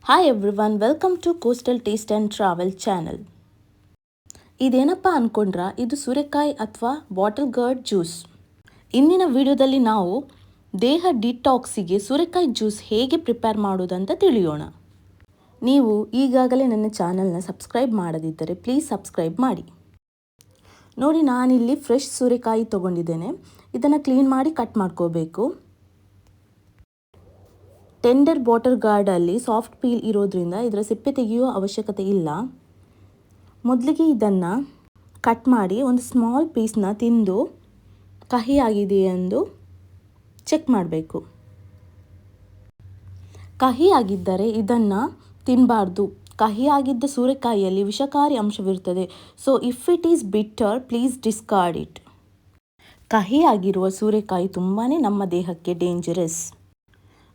Hi everyone, welcome to Coastal Taste and Travel channel. ಇದೇನಪ್ಪ ಅನ್ಕೊಂಡ್ರಾ, ಇದು ಸೂರೆಕಾಯಿ ಅಥವಾ ಬಾಟಲ್ ಗಾರ್ಡ್ ಜ್ಯೂಸ್. ಇಂದಿನ ವಿಡಿಯೋದಲ್ಲಿ ನಾವು ದೇಹ ಡಿಟಾಕ್ಸಿಗೆ ಸೂರೆಕಾಯಿ ಜ್ಯೂಸ್ ಹೇಗೆ ಪ್ರಿಪೇರ್ ಮಾಡೋದಂತ ತಿಳಿಯೋಣ. ನೀವು ಈಗಾಗಲೇ ನನ್ನ ಚಾನಲ್ನ ಸಬ್ಸ್ಕ್ರೈಬ್ ಮಾಡದಿದ್ದರೆ ಪ್ಲೀಸ್ ಸಬ್ಸ್ಕ್ರೈಬ್ ಮಾಡಿ. ನೋಡಿ, ನಾನಿಲ್ಲಿ ಫ್ರೆಶ್ ಸೂರೆಕಾಯಿ ತೊಗೊಂಡಿದ್ದೇನೆ. ಇದನ್ನು ಕ್ಲೀನ್ ಮಾಡಿ ಕಟ್ ಮಾಡ್ಕೋಬೇಕು. ಟೆಂಡರ್ ಬಾಟಲ್ ಗಾರ್ಡಲ್ಲಿ ಸಾಫ್ಟ್ ಪೀಲ್ ಇರೋದ್ರಿಂದ ಇದರ ಸಿಪ್ಪೆ ತೆಗೆಯುವ ಅವಶ್ಯಕತೆ ಇಲ್ಲ. ಮೊದಲಿಗೆ ಇದನ್ನು ಕಟ್ ಮಾಡಿ ಒಂದು ಸ್ಮಾಲ್ ಪೀಸ್ನ ತಿಂದು ಕಹಿಯಾಗಿದೆ ಎಂದು ಚೆಕ್ ಮಾಡಬೇಕು. ಕಹಿಯಾಗಿದ್ದರೆ ಇದನ್ನು ತಿನ್ನಬಾರ್ದು. ಕಹಿಯಾಗಿದ್ದ ಸೂರೆಕಾಯಿಯಲ್ಲಿ ವಿಷಕಾರಿ ಅಂಶವಿರುತ್ತದೆ. So if it is bitter please discard it. ಕಹಿಯಾಗಿರುವ ಸೂರೆಕಾಯಿ ತುಂಬಾ ನಮ್ಮ ದೇಹಕ್ಕೆ ಡೇಂಜರಸ್.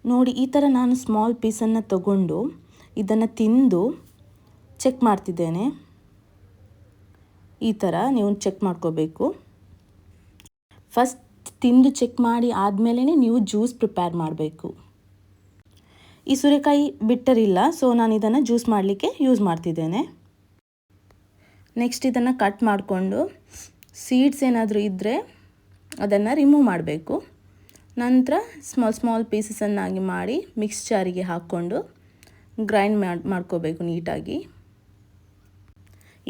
ನೋಡಿ, ಈ ಥರ ನಾನು ಸ್ಮಾಲ್ ಪೀಸನ್ನು ತಗೊಂಡು ಇದನ್ನು ತಿಂದು ಚೆಕ್ ಮಾಡ್ತಿದ್ದೇನೆ. ಈ ಥರ ನೀವು ಚೆಕ್ ಮಾಡ್ಕೋಬೇಕು. ಫಸ್ಟ್ ತಿಂದು ಚೆಕ್ ಮಾಡಿ ಆದಮೇಲೆ ನೀವು ಜ್ಯೂಸ್ ಪ್ರಿಪೇರ್ ಮಾಡಬೇಕು. ಈ ಸೂರೆಕಾಯಿ ಬಿಟ್ಟರಿಲ್ಲ, ಸೊ ನಾನು ಇದನ್ನು ಜ್ಯೂಸ್ ಮಾಡಲಿಕ್ಕೆ ಯೂಸ್ ಮಾಡ್ತಿದ್ದೇನೆ. ನೆಕ್ಸ್ಟ್ ಇದನ್ನು ಕಟ್ ಮಾಡಿಕೊಂಡು ಸೀಡ್ಸ್ ಏನಾದರೂ ಇದ್ದರೆ ಅದನ್ನು ರಿಮೂವ್ ಮಾಡಬೇಕು. ನಂತರ ಸ್ಮಾಲ್ ಪೀಸಸನ್ನಾಗಿ ಮಾಡಿ ಮಿಕ್ಸ್ಚರಿಗೆ ಹಾಕ್ಕೊಂಡು ಗ್ರೈಂಡ್ ಮಾಡ್ಕೋಬೇಕು ನೀಟಾಗಿ.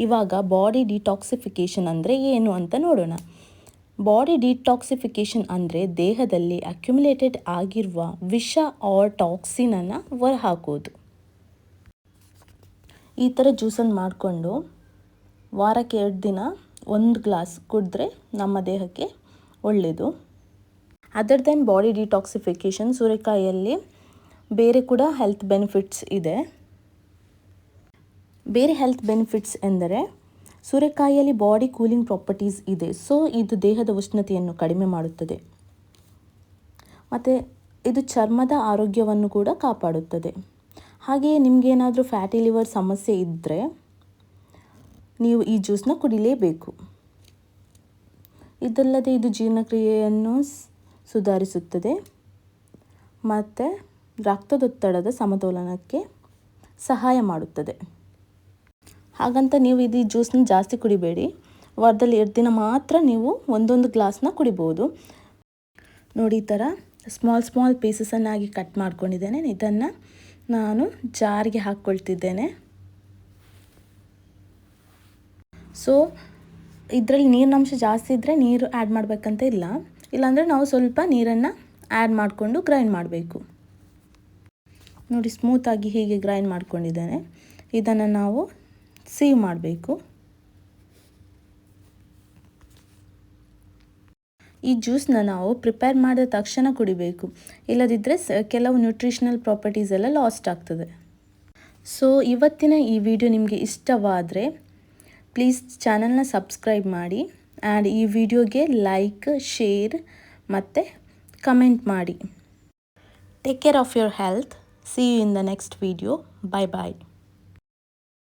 ಇವಾಗ ಬಾಡಿ ಡಿಟಾಕ್ಸಿಫಿಕೇಷನ್ ಅಂದರೆ ಏನು ಅಂತ ನೋಡೋಣ. ಬಾಡಿ ಡಿಟಾಕ್ಸಿಫಿಕೇಷನ್ ಅಂದರೆ ದೇಹದಲ್ಲಿ ಅಕ್ಯುಮುಲೇಟೆಡ್ ಆಗಿರುವ ವಿಷ ಆರ್ ಟಾಕ್ಸಿನನ್ನು ಹೊರಹಾಕೋದು. ಈ ಥರ ಜ್ಯೂಸನ್ನು ಮಾಡಿಕೊಂಡು ವಾರಕ್ಕೆ 2 ದಿನ 1 ಗ್ಲಾಸ್ ಕುಡಿದ್ರೆ ನಮ್ಮ ದೇಹಕ್ಕೆ ಒಳ್ಳೆಯದು. ಅದರ್ ದೆನ್ ಬಾಡಿ ಡಿಟಾಕ್ಸಿಫಿಕೇಷನ್, ಸೂರೆಕಾಯಿಯಲ್ಲಿ ಬೇರೆ ಕೂಡ ಹೆಲ್ತ್ ಬೆನಿಫಿಟ್ಸ್ ಇದೆ. ಬೇರೆ ಹೆಲ್ತ್ ಬೆನಿಫಿಟ್ಸ್ ಎಂದರೆ ಸೂರೆಕಾಯಿಯಲ್ಲಿ ಬಾಡಿ ಕೂಲಿಂಗ್ ಪ್ರಾಪರ್ಟೀಸ್ ಇದೆ. ಸೊ ಇದು ದೇಹದ ಉಷ್ಣತೆಯನ್ನು ಕಡಿಮೆ ಮಾಡುತ್ತದೆ ಮತ್ತು ಇದು ಚರ್ಮದ ಆರೋಗ್ಯವನ್ನು ಕೂಡ ಕಾಪಾಡುತ್ತದೆ. ಹಾಗೆಯೇ ನಿಮಗೇನಾದರೂ ಫ್ಯಾಟಿ ಲಿವರ್ ಸಮಸ್ಯೆ ಇದ್ದರೆ ನೀವು ಈ ಜ್ಯೂಸನ್ನ ಕುಡಿಲೇಬೇಕು. ಇದಲ್ಲದೆ ಇದು ಜೀರ್ಣಕ್ರಿಯೆಯನ್ನು ಸುಧಾರಿಸುತ್ತದೆ ಮತ್ತು ರಕ್ತದೊತ್ತಡದ ಸಮತೋಲನಕ್ಕೆ ಸಹಾಯ ಮಾಡುತ್ತದೆ. ಹಾಗಂತ ನೀವು ಇದು ಜ್ಯೂಸನ್ನ ಜಾಸ್ತಿ ಕುಡಿಬೇಡಿ. ವಾರದಲ್ಲಿ 2 ದಿನ ಮಾತ್ರ ನೀವು 1 ಗ್ಲಾಸ್ನ ಕುಡಿಬೋದು. ನೋಡಿ, ಈ ಥರ ಸ್ಮಾಲ್ ಪೀಸಸನ್ನಾಗಿ ಕಟ್ ಮಾಡ್ಕೊಂಡಿದ್ದೇನೆ. ಇದನ್ನು ನಾನು ಜಾರಿಗೆ ಹಾಕ್ಕೊಳ್ತಿದ್ದೇನೆ. ಸೊ ಇದರಲ್ಲಿ ನೀರಿನಂಶ ಜಾಸ್ತಿ ಇದ್ದರೆ ನೀರು ಆ್ಯಡ್ ಮಾಡಬೇಕಂತ ಇಲ್ಲ. ಇಲ್ಲಾಂದರೆ ನಾವು ಸ್ವಲ್ಪ ನೀರನ್ನು ಆ್ಯಡ್ ಮಾಡಿಕೊಂಡು ಗ್ರೈಂಡ್ ಮಾಡಬೇಕು. ನೋಡಿ, ಸ್ಮೂತಾಗಿ ಹೀಗೆ ಗ್ರೈಂಡ್ ಮಾಡ್ಕೊಂಡಿದ್ದೇನೆ. ಇದನ್ನು ನಾವು ಸೀವ್ ಮಾಡಬೇಕು. ಈ ಜ್ಯೂಸನ್ನ ನಾವು ಪ್ರಿಪೇರ್ ಮಾಡಿದ ತಕ್ಷಣ ಕುಡಿಬೇಕು. ಇಲ್ಲದಿದ್ದರೆ ಕೆಲವು ನ್ಯೂಟ್ರಿಷನಲ್ ಪ್ರಾಪರ್ಟೀಸ್ ಎಲ್ಲ ಲಾಸ್ಟ್ ಆಗ್ತದೆ. ಸೊ ಇವತ್ತಿನ ಈ ವಿಡಿಯೋ ನಿಮಗೆ ಇಷ್ಟವಾದರೆ ಪ್ಲೀಸ್ ಚಾನಲ್ನ ಸಬ್ಸ್ಕ್ರೈಬ್ ಮಾಡಿ ಆ್ಯಂಡ್ ಈ ವಿಡಿಯೋಗೆ ಲೈಕ್, ಶೇರ್ ಮತ್ತು ಕಮೆಂಟ್ ಮಾಡಿ. Take care of your health. See you in the next video. Bye bye.